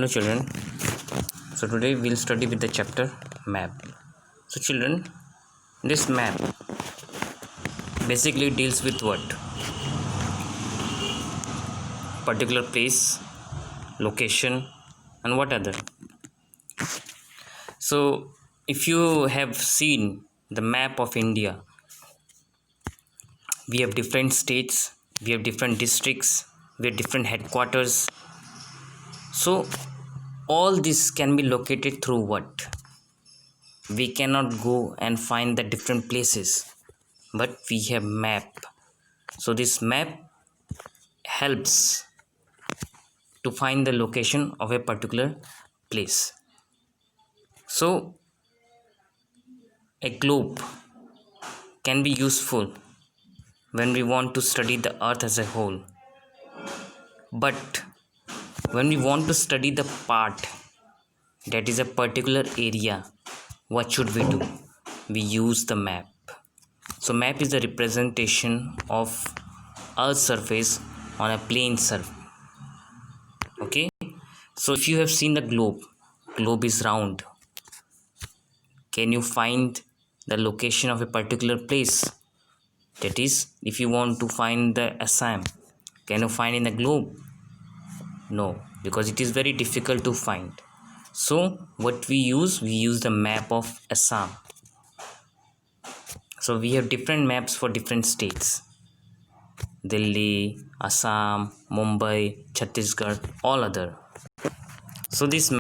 Hello children. So today we'll study with the chapter map. So children, this map basically deals with what? Particular place, location, and what other. So if you have seen the map of India, we have different states, we have different districts, we have different headquarters. So all this can be located through what? We cannot go and find the different places, but we have map. So this map helps to find the location of a particular place. So a globe can be useful when we want to study the earth as a whole, but when we want to study the part that is a particular area, what should we do? We use the map. So map is the representation of earth's surface on a plane surface. Okay, so if you have seen the globe is round. Can you find the location of a particular place? That is, if you want to find the Assam, can you find in the globe? No, because it is very difficult to find. So what we use the map of Assam. So we have different maps for different states: Delhi, Assam, Mumbai, Chhattisgarh, all other. So this